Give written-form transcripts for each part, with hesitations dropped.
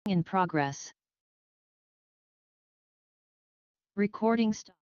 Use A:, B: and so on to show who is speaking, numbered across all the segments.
A: In progress. Recording stop.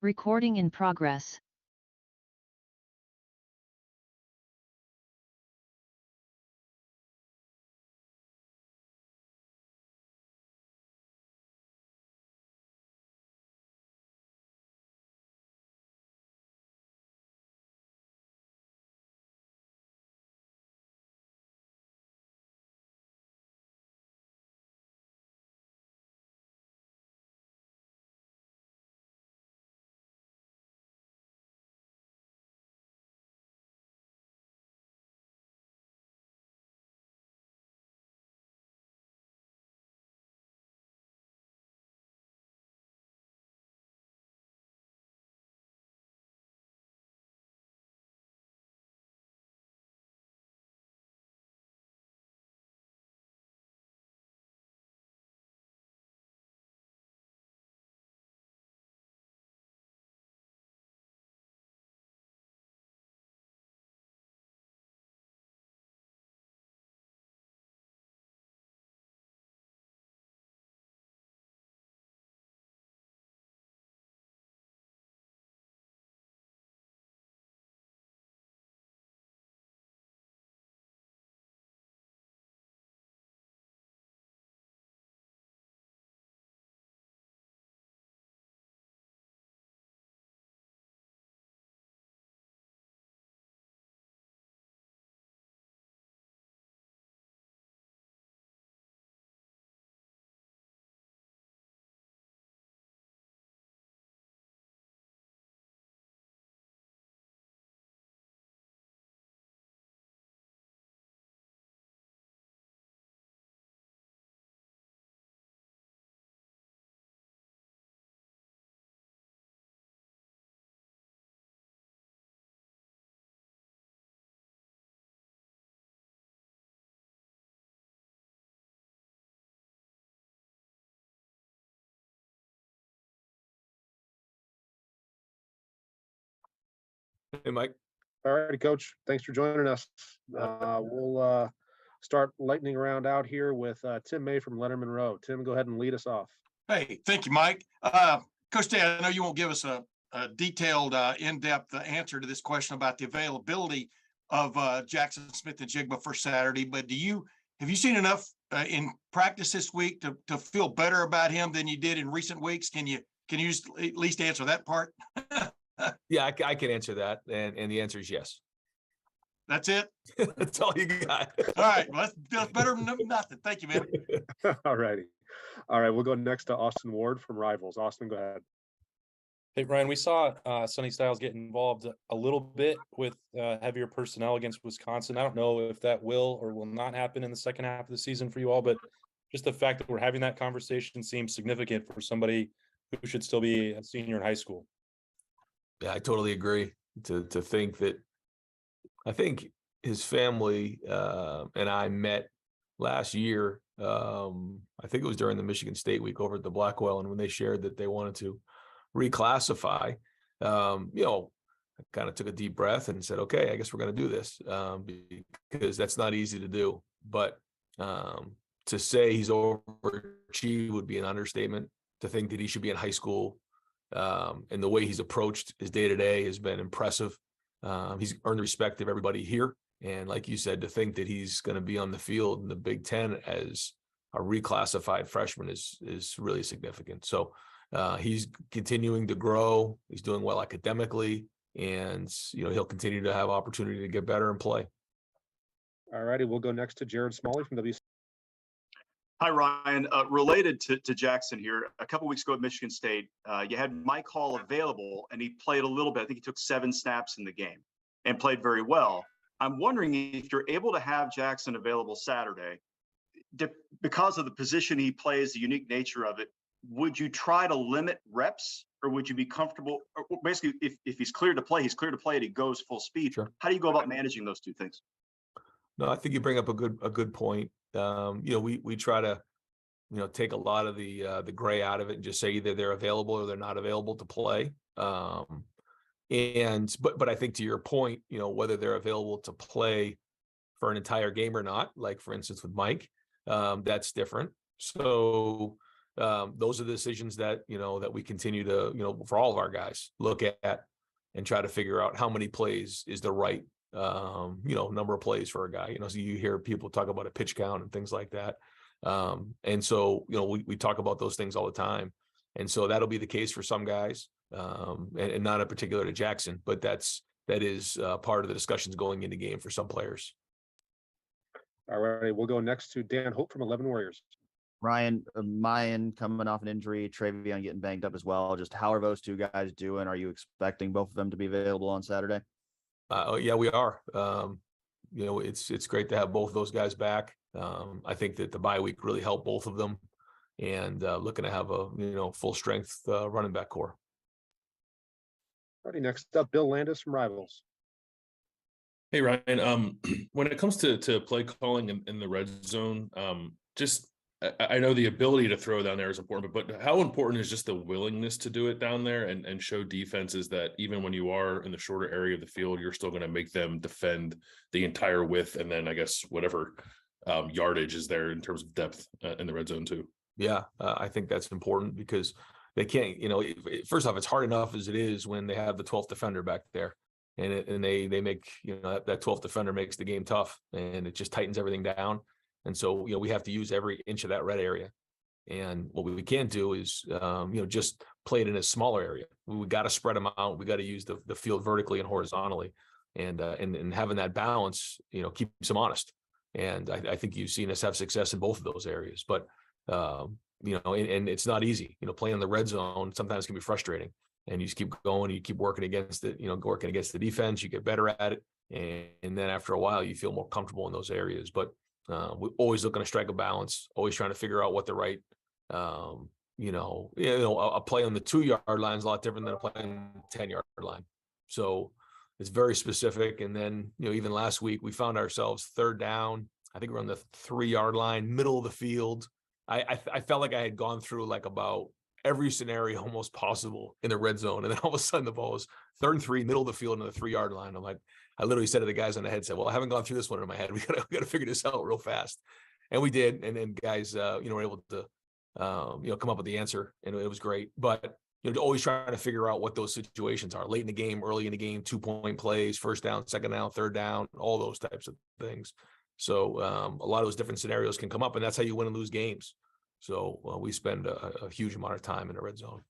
A: Recording in progress.
B: Hey, Mike.
C: All righty, Coach. Thanks for joining us. We'll start lightning round out here with Tim May from Leonard Monroe. Tim, go ahead and lead us off.
D: Hey, thank you, Mike. Coach Day, I know you won't give us a detailed, in-depth answer to this question about the availability of Jackson Smith-Njigba for Saturday, but have you seen enough in practice this week to feel better about him than you did in recent weeks? Can you at least answer that part?
B: Yeah, I can answer that, and the answer is yes.
D: That's it?
B: That's all you got.
D: All right, well, that's better than nothing. Thank you, man.
C: All righty. All right, we'll go next to Austin Ward from Rivals. Austin, go ahead.
E: Hey, Ryan, we saw Sonny Styles get involved a little bit with heavier personnel against Wisconsin. I don't know if that will or will not happen in the second half of the season for you all, but just the fact that we're having that conversation seems significant for somebody who should still be a senior in high school.
B: Yeah, I totally agree. To think that, I think his family and I met last year. I think it was during the Michigan State week over at the Blackwell, and when they shared that they wanted to reclassify, I kind of took a deep breath and said, okay, I guess we're going to do this, because that's not easy to do. But to say he's overachieved would be an understatement. To think that he should be in high school, and the way he's approached his day-to-day has been impressive. He's earned the respect of everybody here. And like you said, to think that he's going to be on the field in the Big Ten as a reclassified freshman is really significant. So he's continuing to grow. He's doing well academically, and he'll continue to have opportunity to get better and play.
C: All righty, we'll go next to Jared Smalley from WC.
F: Hi, Ryan. Related to Jackson here, a couple weeks ago at Michigan State, you had Mike Hall available, and he played a little bit. I think he took 7 snaps in the game and played very well. I'm wondering if you're able to have Jackson available Saturday, because of the position he plays, the unique nature of it. Would you try to limit reps, or would you be comfortable? Or basically, if he's cleared to play, he's cleared to play, and he goes full speed.
B: Sure.
F: How do you go about managing those two things?
B: No, I think you bring up a good point. We try to, take a lot of the gray out of it and just say either they're available or they're not available to play. But I think to your point, whether they're available to play for an entire game or not, like for instance with Mike, that's different. So those are the decisions that that we continue to for all of our guys look at and try to figure out how many plays is the right number of plays for a guy. So you hear people talk about a pitch count and things like that. And so, we talk about those things all the time. And so that'll be the case for some guys, and not in particular to Jackson, but that is part of the discussions going into game for some players.
C: All right, we'll go next to Dan Hope from 11 Warriors.
G: Ryan, Mayan coming off an injury, Travion getting banged up as well. Just how are those two guys doing? Are you expecting both of them to be available on Saturday?
B: Yeah, we are. It's great to have both of those guys back. I think that the bye week really helped both of them, and looking to have a full strength running back core.
C: Alrighty, next up, Bill Landis from Rivals.
H: Hey Ryan, when it comes to play calling in the red zone, I know the ability to throw down there is important, but how important is just the willingness to do it down there and show defenses that even when you are in the shorter area of the field, you're still going to make them defend the entire width, and then I guess whatever yardage is there in terms of depth in the red zone too.
B: Yeah, I think that's important because they can't, first off, it's hard enough as it is when they have the 12th defender back there, and they make, that 12th defender makes the game tough, and it just tightens everything down. And so, we have to use every inch of that red area. And what we can't do is, just play it in a smaller area. We got to spread them out. We got to use the field vertically and horizontally, and having that balance, keeps them honest. And I think you've seen us have success in both of those areas. But, and it's not easy. Playing in the red zone sometimes can be frustrating. And you just keep going, you keep working against it, working against the defense, you get better at it. And then after a while, you feel more comfortable in those areas. But we're always looking to strike a balance, always trying to figure out what the right, a play on the 2-yard line is a lot different than a play on the 10-yard line. So it's very specific. And then, even last week, we found ourselves 3rd down. I think we're on the 3-yard line, middle of the field. I felt like I had gone through like about every scenario almost possible in the red zone. And then all of a sudden the ball was 3rd and 3, middle of the field on the 3-yard line. I'm like, I literally said to the guys on the headset, well, I haven't gone through this one in my head. We gotta figure this out real fast. And we did. And then guys, were able to, come up with the answer, and it was great. But, always trying to figure out what those situations are late in the game, early in the game, 2-point plays, 1st down, 2nd down, 3rd down, all those types of things. So a lot of those different scenarios can come up, and that's how you win and lose games. So we spend a huge amount of time in the red zone.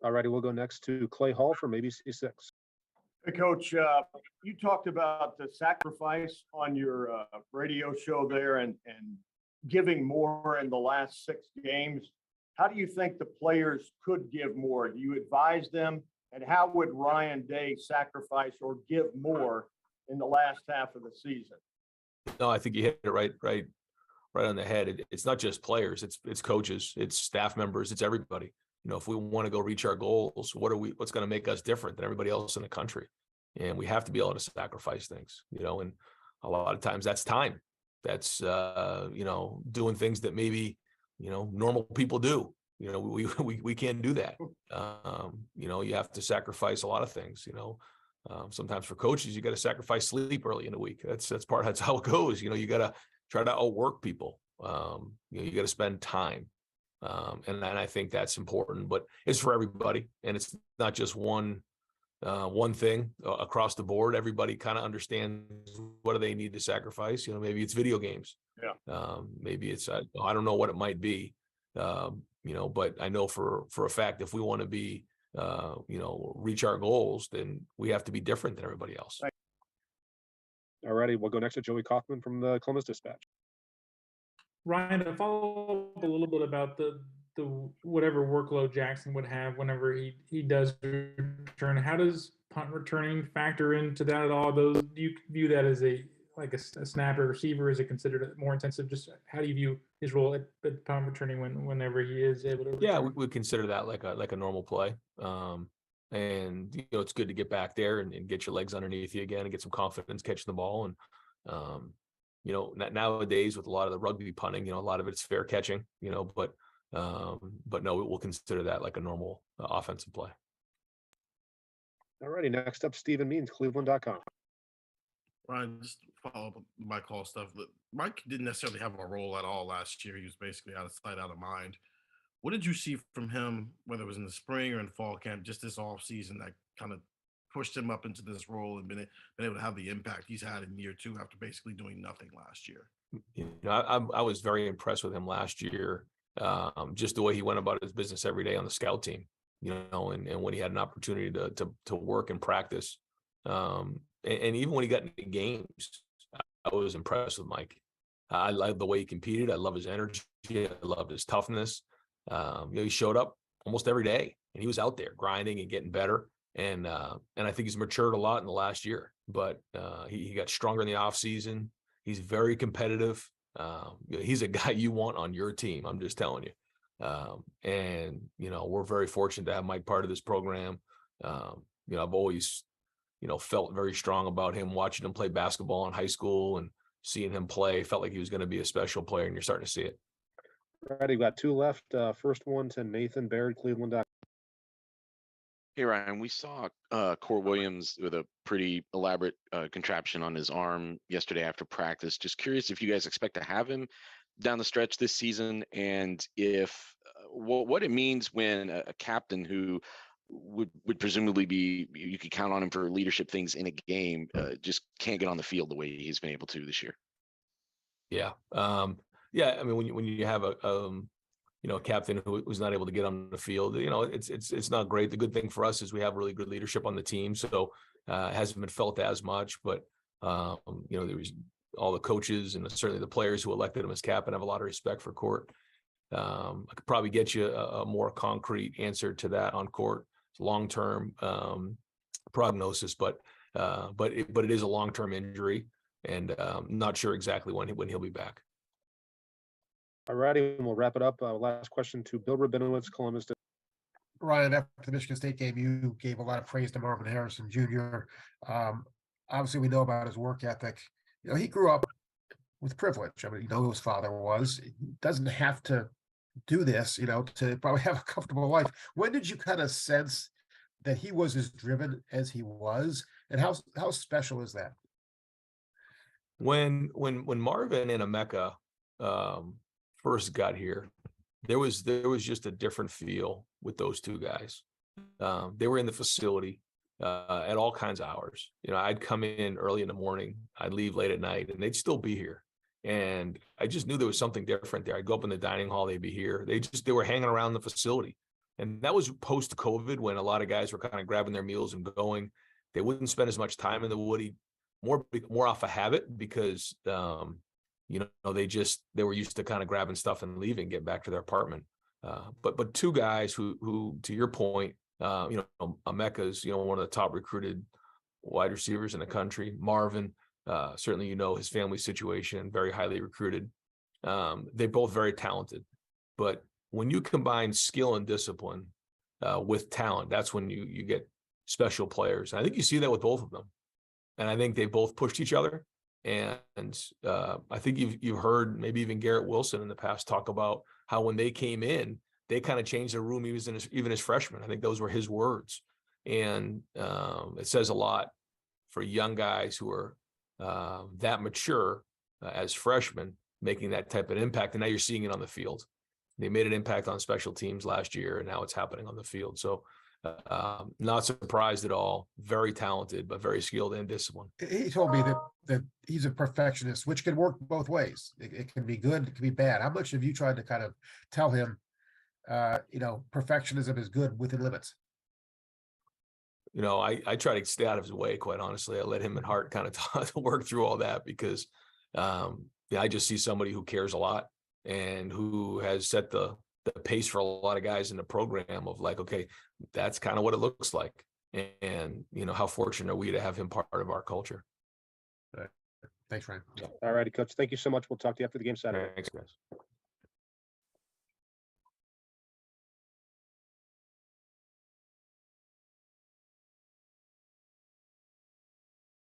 C: All righty, we'll go next to Clay Hall from ABC6.
I: Hey, Coach, you talked about the sacrifice on your radio show there and giving more in the last 6 games. How do you think the players could give more? Do you advise them? And how would Ryan Day sacrifice or give more in the last half of the season?
B: No, I think you hit it right on the head. It's not just players, it's coaches, it's staff members, it's everybody. If we want to go reach our goals, what's going to make us different than everybody else in the country? And we have to be able to sacrifice things, and a lot of times that's time. That's, doing things that maybe, normal people do. We can't do that. You have to sacrifice a lot of things, sometimes for coaches, you got to sacrifice sleep early in the week. That's how it goes. You got to try to outwork people. You got to spend time. And I think that's important, but it's for everybody. And it's not just one thing across the board. Everybody kind of understands what do they need to sacrifice. Maybe it's video games.
I: Yeah.
B: Maybe it's, I don't know what it might be. But I know for a fact, if we want to be, reach our goals, then we have to be different than everybody else.
C: All righty, we'll go next to Joey Kaufman from the Columbus Dispatch.
J: Ryan, to follow up a little bit about the whatever workload Jackson would have whenever he does return, how does punt returning factor into that at all? Do you view that as a snapper receiver? Is it considered more intensive? Just how do you view his role at punt returning whenever he is able to return?
B: Yeah, we consider that like a normal play. And it's good to get back there and get your legs underneath you again and get some confidence catching the ball. And nowadays with a lot of the rugby punting, a lot of it's fair catching, but no, we'll consider that like a normal offensive play.
C: All righty, next up, Stephen Means, Cleveland.com.
K: Ryan, just to follow up with my call stuff. Mike didn't necessarily have a role at all last year. He was basically out of sight, out of mind. What did you see from him, whether it was in the spring or in fall camp, just this off season that kind of pushed him up into this role and been able to have the impact he's had in year 2 after basically doing nothing last year?
B: I was very impressed with him last year. Just the way he went about his business every day on the scout team, and when he had an opportunity to work and practice. And even when he got into games, I was impressed with Mike. I love the way he competed. I love his energy. I loved his toughness. He showed up almost every day, and he was out there grinding and getting better. And I think he's matured a lot in the last year. But he got stronger in the off season. He's very competitive. He's a guy you want on your team. I'm just telling you. And we're very fortunate to have Mike part of this program. I've always felt very strong about him, watching him play basketball in high school and seeing him play. Felt like he was going to be a special player, and you're starting to see it.
C: All right, we've got 2 left. First one to Nathan Baird, Cleveland.
L: Hey, Ryan, we saw Core Williams with a pretty elaborate contraption on his arm yesterday after practice. Just curious if you guys expect to have him down the stretch this season, and if what it means when a captain who would presumably be, you could count on him for leadership things in a game, just can't get on the field the way he's been able to this year.
B: Yeah. I mean, when you have a captain who's not able to get on the field, it's not great. The good thing for us is we have really good leadership on the team. So it hasn't been felt as much, but there was all the coaches and certainly the players who elected him as captain have a lot of respect for Court. I could probably get you a more concrete answer to that on Court. It's long-term prognosis, but it is a long-term injury, and not sure exactly when he'll be back.
C: All righty, we'll wrap it up. Last question to Bill Rabinowitz, Columbus.
M: Ryan, after the Michigan State game, you gave a lot of praise to Marvin Harrison Jr. Obviously, we know about his work ethic. He grew up with privilege. I mean, who his father was. He doesn't have to do this, to probably have a comfortable life. When did you kind of sense that he was as driven as he was, and how special is that?
B: When Marvin and Emeka first got here, there was just a different feel with those two guys. They were in the facility at all kinds of hours. I'd come in early in the morning, I'd leave late at night, and they'd still be here. And I just knew there was something different there. I'd go up in the dining hall, they'd be here. They were hanging around the facility. And that was post-COVID, when a lot of guys were kind of grabbing their meals and going. They wouldn't spend as much time in the Woody, more off a habit, because they were used to kind of grabbing stuff and leaving, getting back to their apartment. But two guys who to your point, Emeka's one of the top recruited wide receivers in the country. Marvin, certainly his family situation, very highly recruited. They're both very talented, but when you combine skill and discipline with talent, that's when you get special players. And I think you see that with both of them. And I think they both pushed each other. And I think you've heard maybe even Garrett Wilson in the past talk about how when they came in, they kind of changed the room even as freshmen. I think those were his words. And it says a lot for young guys who are that mature as freshmen, making that type of impact. And now you're seeing it on the field. They made an impact on special teams last year, and now it's happening on the field. So not surprised at all. Very talented, but very skilled and disciplined.
M: He told me that he's a perfectionist, which can work both ways. It can be good, it can be bad. How much have you tried to kind of tell him, perfectionism is good within limits?
B: I try to stay out of his way, quite honestly. I let him and Hart kind of work through all that, because I just see somebody who cares a lot and who has set the pace for a lot of guys in the program of like, okay, that's kind of what it looks like. And how fortunate are we to have him part of our culture.
M: Thanks, Ryan.
C: All righty, Coach. Thank you so much. We'll talk to you after the game Saturday.
B: Thanks, guys.